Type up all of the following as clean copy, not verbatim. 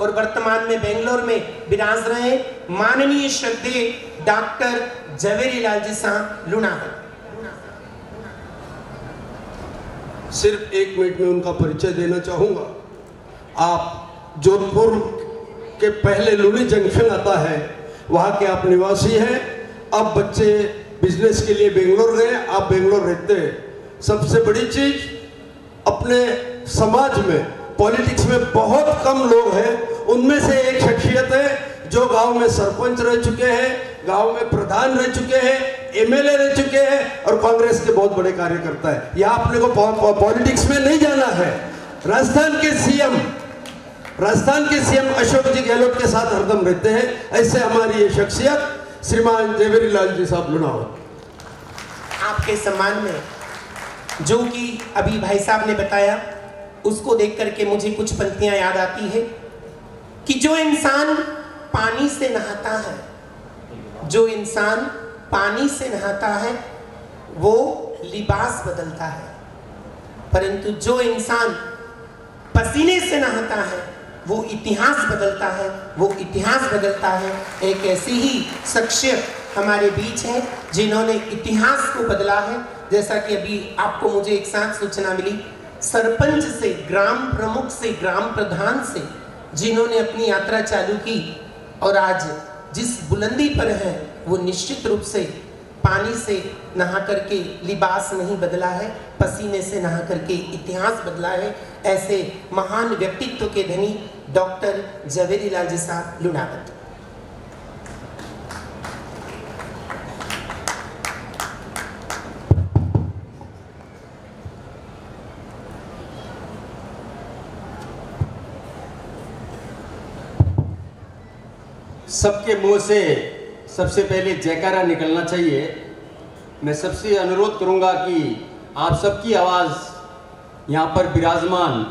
और वर्तमान में बेंगलोर में विराज रहे माननीय श्रद्धेय डॉक्टर झवेरीलाल जी साहब लुणावत। सिर्फ 1 मिनट में उनका परिचय देना चाहूँगा। आप जोधपुर के पहले लुणी जंक्शन आता है, वहाँ के आप निवासी हैं। अब बच्चे बिजनेस के लिए बेंगलोर गए, आप बेंगलोर रहते हैं। सबसे बड़ी चीज़, अपने समाज में पॉलिटिक्स में बहुत कम लोग हैं, उनमें से एक शख्सियत है जो गांव में सरपंच रह चुके हैं, गांव में प्रधान रह चुके हैं, एमएलए रह चुके हैं और कांग्रेस के बहुत बड़े कार्यकर्ता है। यह अपने को पॉलिटिक्स में नहीं जाना है। राजस्थान के सीएम अशोक जी गहलोत के साथ हरदम रहते हैं। ऐसे हमारी ये शख्सियत श्रीमान झवेरीलाल जी साहब लुणावत। आपके सम्मान में जो कि अभी भाई साहब ने बताया, उसको देख करके मुझे कुछ पंक्तियां याद आती है कि जो इंसान पानी से नहाता है, जो इंसान पानी से नहाता है वो लिबास बदलता है, परंतु जो इंसान पसीने से नहाता है वो इतिहास बदलता है, वो इतिहास बदलता है। एक ऐसी ही शख्सियत हमारे बीच है जिन्होंने इतिहास को बदला है। जैसा कि अभी आपको मुझे एक साथ सूचना मिली, सरपंच से, ग्राम प्रमुख से, ग्राम प्रधान से जिन्होंने अपनी यात्रा चालू की और आज जिस बुलंदी पर है वो निश्चित रूप से पानी से नहा करके लिबास नहीं बदला है, पसीने से नहा करके इतिहास बदला है। ऐसे महान व्यक्तित्व के धनी डॉक्टर झवेरीलाल जी साहब लुणावत। सबके मुंह से सबसे पहले जयकारा निकलना चाहिए। मैं सबसे अनुरोध करूंगा कि आप सबकी आवाज़ यहाँ पर विराजमान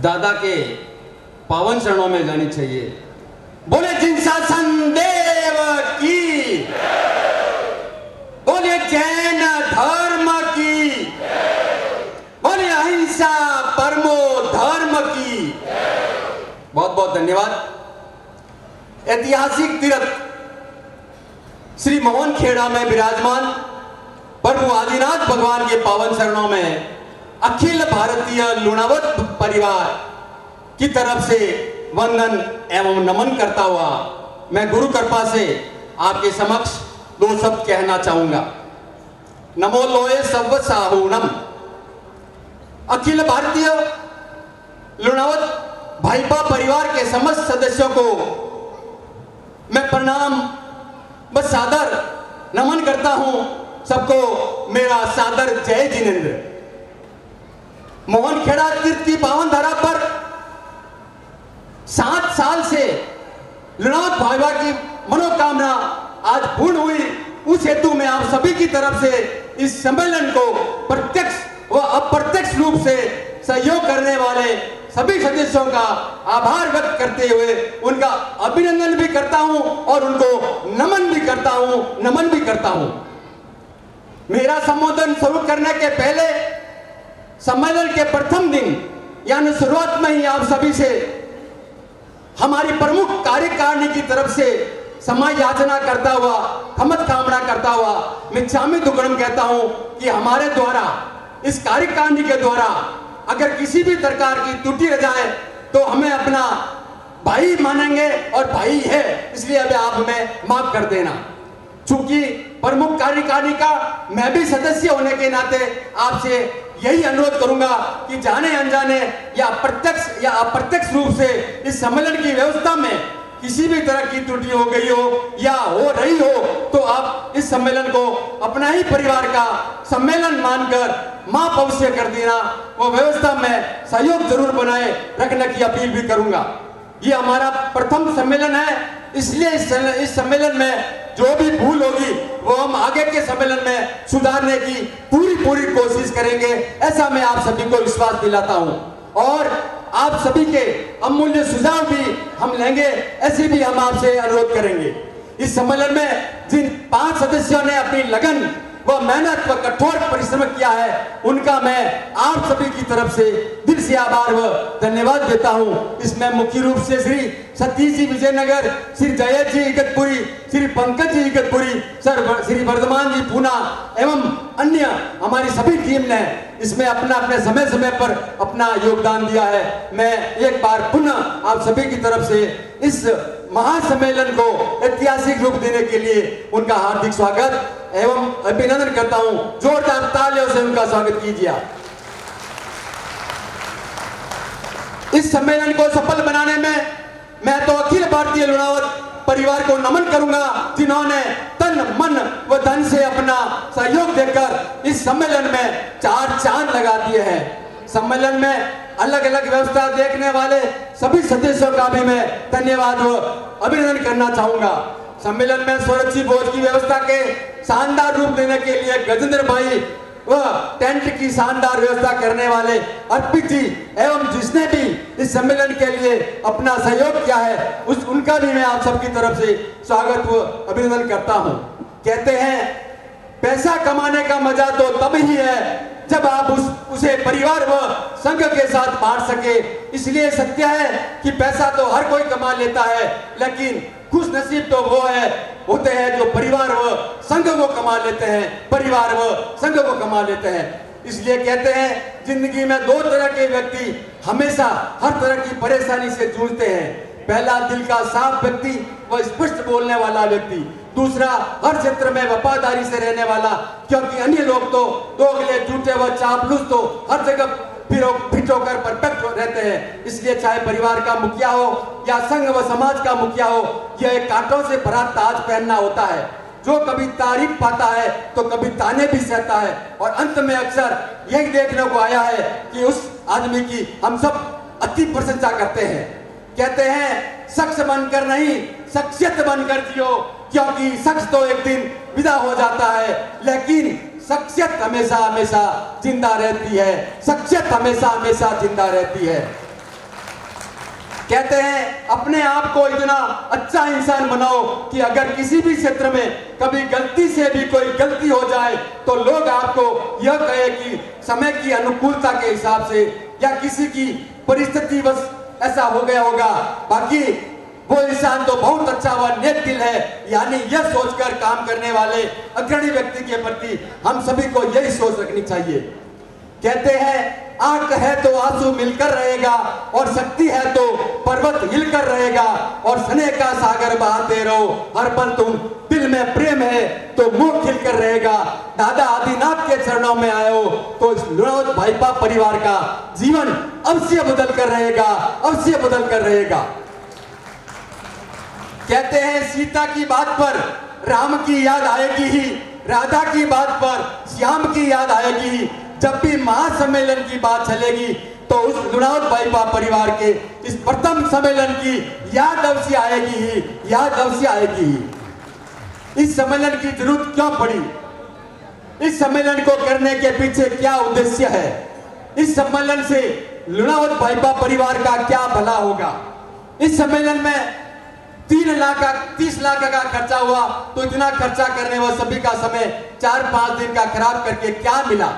दादा के पावन चरणों में जानी चाहिए। बोले जिनशासन देव की, बोले जैन धर्म की, बोले अहिंसा परमो धर्म की। बहुत बहुत धन्यवाद। ऐतिहासिक तीर्थ श्री मोहन खेड़ा में विराजमान प्रभु आदिनाथ भगवान के पावन चरणों में अखिल भारतीय लुणावत परिवार की तरफ से वंदन एवं नमन करता हुआ मैं गुरु कृपा से आपके समक्ष 2 शब्द कहना चाहूंगा। नमो लोए सव साहूणम। अखिल भारतीय लुणावत भाईपा परिवार के समस्त सदस्यों को मैं प्रणाम व सादर नमन करता हूं। सबको मेरा सादर जय जिनेंद्र। मोहन खेड़ा तीर्थ की पावन धारा पर 7 साल से लुणावत भाईपा की मनोकामना आज पूर्ण हुई। उस हेतु में आप सभी की तरफ से इस सम्मेलन को प्रत्यक्ष व अप्रत्यक्ष रूप से सहयोग करने वाले सभी सदस्यों का आभार व्यक्त करते हुए उनका अभिनंदन भी करता हूं और उनको नमन भी करता हूं। मेरा संबोधन शुरू करने के पहले सम्मेलन के प्रथम दिन यानी शुरुआत में ही आप सभी से हमारी प्रमुख कार्यकारिणी की तरफ से क्षमा याचना करता हुआ, क्षमत कामना करता हुआ मैं चामी दुगड़म कहता हूं कि हमारे द्वारा इस कार्यकारिणी के द्वारा अगर किसी भी प्रकार की त्रुटि रह जाए तो हमें अपना भाई मानेंगे और भाई है, इसलिए अब आप हमें माफ कर देना। चूंकि प्रमुख कार्यकारिणी का मैं भी सदस्य होने के नाते आपसे यही अनुरोध करूंगा कि जाने अनजाने या प्रत्यक्ष या अप्रत्यक्ष रूप से इस सम्मेलन की व्यवस्था में किसी भी तरह की त्रुटि हो गई हो या हो रही हो तो आप इस सम्मेलन को अपना ही परिवार का सम्मेलन मानकर माफ अवश्य कर देना। वो व्यवस्था में सहयोग जरूर बनाए रखने की अपील भी करूंगा। ये हमारा प्रथम सम्मेलन है, इसलिए इस सम्मेलन में जो भी भूल होगी वो हम आगे के सम्मेलन में सुधारने की पूरी कोशिश करेंगे, ऐसा मैं आप सभी को विश्वास दिलाता हूं। और आप सभी के अमूल्य सुझाव भी हम लेंगे, ऐसे भी हम आपसे अनुरोध करेंगे। इस सम्मेलन में जिन 5 सदस्यों ने अपनी लगन व मेहनत व कठोर परिश्रम किया है, उनका मैं आप सभी की तरफ से दिल से आभार व धन्यवाद देता हूं। इसमें मुख्य रूप से श्री सतीश जी विजयनगर, श्री जयेश जी इगतपुरी, श्री पंकज जी इगतपुरी, सर श्री वर्धमान जी पूना एवं अन्य हमारी सभी टीम ने इसमें अपने समय समय पर अपना योगदान दिया है। मैं एक बार पुनः आप सभी की तरफ से इस महासम्मेलन को ऐतिहासिक रूप देने के लिए उनका हार्दिक स्वागत एवं अभिनंदन करता हूं। जोरदार तालियों से उनका स्वागत कीजिए। इस सम्मेलन को सफल बनाने में मैं तो अखिल भारतीय लुणावत परिवार को नमन करूंगा, जिन्होंने तन मन व धन से अपना सहयोग देकर इस सम्मेलन में 4 चांद लगा दिए हैं। सम्मेलन में अलग अलग व्यवस्था देखने वाले सभी सदस्यों का भी मैं धन्यवाद व अभिनंदन करना चाहूंगा। सम्मेलन में सुरक्षित भोज की व्यवस्था के शानदार रूप देने के लिए गजेंद्र भाई व टेंट की शानदार व्यवस्था करने वाले अर्पित जी एवं जिसने भी इस सम्मेलन के लिए अपना सहयोग किया है उनका भी मैं आप सबकी तरफ से स्वागत व अभिनंदन करता हूं। कहते हैं पैसा कमाने का मजा तो तब ही है जब आप उसे परिवार व संघ के साथ बांट सके। इसलिए सत्य है कि पैसा तो हर कोई कमा लेता है, लेकिन खुश नसीब तो वो होते हैं जो परिवार व संघ को कमा लेते हैं, परिवार व संघ को कमा लेते हैं। इसलिए कहते हैं जिंदगी में 2 तरह के व्यक्ति हमेशा हर तरह की परेशानी से जूझते हैं। पहला दिल का साफ व्यक्ति व स्पष्ट बोलने वाला व्यक्ति, दूसरा हर क्षेत्र में वफादारी से रहने वाला, क्योंकि अन्य लोग तो दोगले झूठे व चापलूस तो हर जगह फिट होकर परफेक्ट रहते हैं। इसलिए चाहे परिवार का मुखिया हो या संघ व समाज का मुखिया हो, यह एक कांटों से भरा ताज पहनना होता है। जो कभी तारीफ पाता है तो कभी ताने भी सहता है, और अंत में अक्सर यही देखने को आया है कि उस आदमी की हम सब अति प्रशंसा करते हैं। कहते हैं शख्स बनकर नहीं, शख्सियत बनकर जियो, क्योंकि शख्स तो एक दिन विदा हो जाता है, लेकिन शख्सियत हमेशा हमेशा जिंदा रहती है। शख्सियत हमेशा हमेशा जिंदा रहती है। कहते हैं अपने आप को इतना अच्छा इंसान बनाओ कि अगर किसी भी क्षेत्र में कभी गलती से भी कोई गलती हो जाए तो लोग आपको यह कहे कि समय की अनुकूलता के हिसाब से या किसी की परिस्थिति बस ऐसा हो गया होगा, बाकी वो इंसान तो बहुत अच्छा व नेक दिल है। यानी यह सोचकर काम करने वाले अग्रणी व्यक्ति के प्रति हम सभी को यही सोच रखनी चाहिए। कहते हैं आंख है तो आंसू मिलकर रहेगा, और शक्ति है तो पर्वत हिलकर रहेगा, और स्नेह का सागर बहाते रहो हर पल तुम, दिल में प्रेम है तो मुंह खिलकर रहेगा। दादा आदिनाथ के चरणों में आए हो तो इस लुणावत भाईपा परिवार का जीवन अवश्य बदल कर रहेगा, अवश्य बदल कर रहेगा। कहते हैं सीता की बात पर राम की याद आएगी ही, राधा की बात पर श्याम की याद आएगी ही। जब भी महासम्मेलन की बात चलेगी तो उस लुणावत भाईपा परिवार के इस प्रथम सम्मेलन की याद अवश्य आएगी ही, याद अवश्य आएगी ही। इस सम्मेलन की जरूरत क्यों पड़ी? इस सम्मेलन को करने के पीछे क्या उद्देश्य है? इस सम्मेलन से लुणावत भाईपा परिवार का क्या भला होगा? इस सम्मेलन में 30 लाख का खर्चा हुआ, तो इतना खर्चा करने व सभी का समय 4-5 दिन का खराब करके क्या मिला?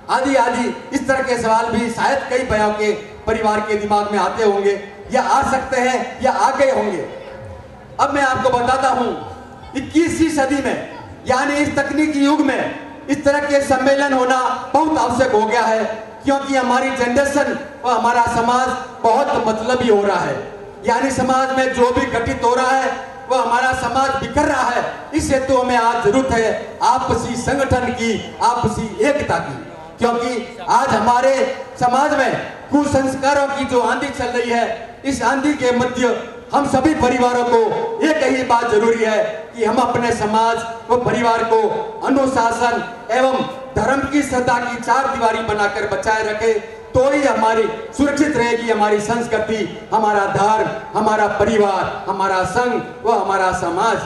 आदि आदि इस तरह के सवाल भी शायद कई भाइयों के परिवार के दिमाग में आते होंगे, या आ सकते हैं या आ गए होंगे। अब मैं आपको बताता हूं 21वीं सदी में, यानी इस तकनीकी युग में इस तरह के सम्मेलन होना बहुत आवश्यक हो गया है, क्योंकि हमारी जनरेशन व हमारा समाज बहुत मतलबी हो रहा है। यानी समाज में जो भी घटित हो रहा है वह हमारा समाज बिखर रहा है। इस हेतु हमें आज जरूरत है आपसी संगठन की, आपसी एकता की, क्योंकि आज हमारे समाज में कुसंस्कारों की जो आंधी चल रही है, इस आंधी के मध्य हम सभी परिवारों को एक ही बात जरूरी है कि हम अपने समाज व परिवार को अनुशासन एवं धर्म की श्रद्धा की 4 दीवारी बनाकर बचाए रखे, तो ही हमारी सुरक्षित रहेगी हमारी संस्कृति, हमारा धर्म, हमारा परिवार, हमारा संघ व हमारा समाज।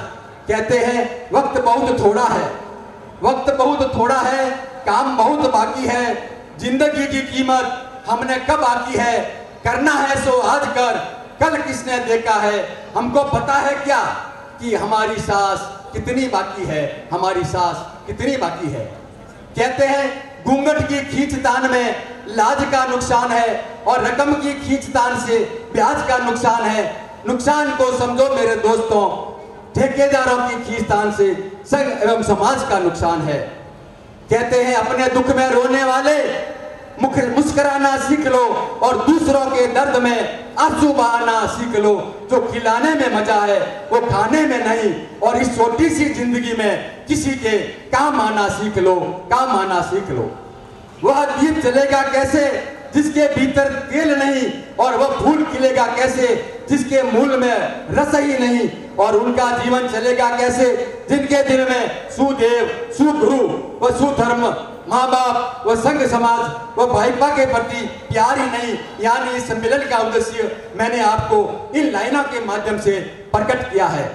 कहते हैं वक्त बहुत थोड़ा है, वक्त बहुत थोड़ा है, काम बहुत बाकी है, जिंदगी की कीमत हमने कब आकी है, करना है सो आज कर, कल किसने देखा है। हमको पता है क्या कि हमारी सांस कितनी बाकी है, हमारी सांस कितनी बाकी है। कहते हैं घूंघट की खींचतान में लाज का नुकसान है और रकम की खींचतान से ब्याज का नुकसान है। नुकसान को समझो मेरे दोस्तों, ठेकेदारों की खींचतान से संघ एवं समाज का नुकसान है। कहते हैं अपने दुख में रोने वाले मुस्कुराना सीख लो और दूसरों के दर्द में आंसू बहाना सीख लो। जो खिलाने में मजा है वो खाने में नहीं, और इस छोटी सी जिंदगी में किसी के काम आना सीख लो, काम आना सीख लो। वह दीप जलेगा कैसे जिसके भीतर तेल नहीं, और वह फूल खिलेगा कैसे जिसके मूल में रस ही नहीं, और उनका जीवन चलेगा कैसे जिनके दिल में सुदेव, सुगुरु व सुधर्म, माँ बाप व संघ समाज व भाईपा के प्रति प्यार ही नहीं। यानी इस सम्मेलन का उद्देश्य मैंने आपको इन लाइनों के माध्यम से प्रकट किया है।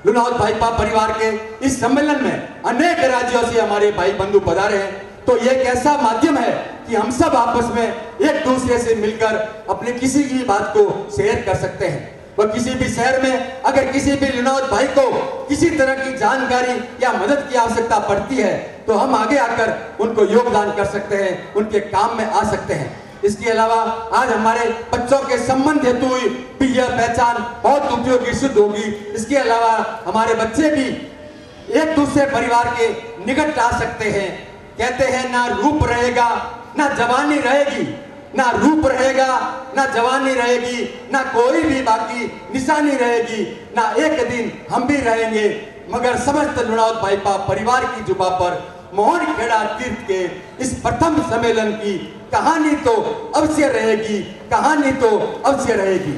लुनावत भाईपा परिवार के इस सम्मेलन में अनेक राज्यों से हमारे भाई बंधु पधारे हैं, तो ये एक ऐसा माध्यम है कि हम सब आपस में एक दूसरे से मिलकर अपने किसी की बात को शेयर कर सकते हैं। वह किसी भी शहर में अगर किसी भी लुनावत भाई को किसी तरह की जानकारी या मदद की आवश्यकता पड़ती है तो हम आगे आकर उनको योगदान कर सकते हैं, उनके काम में आ सकते हैं। इसके अलावा आज हमारे बच्चों के संबंध हेतु भी यह पहचान बहुत उपयोगी सिद्ध होगी। इसके अलावा हमारे बच्चे भी एक दूसरे परिवार के निकट आ सकते हैं। कहते हैं ना रूप रहेगा ना जवानी रहेगी, ना रूप रहेगा ना जवानी रहेगी, ना कोई भी बाकी निशानी रहेगी, ना एक दिन हम भी रहेंगे, मगर समस्त लुनावत भाईपा परिवार की जुबा पर मोहन खेड़ा तीर्थ के इस प्रथम सम्मेलन की कहानी तो अवश्य रहेगी, कहानी तो अवश्य रहेगी।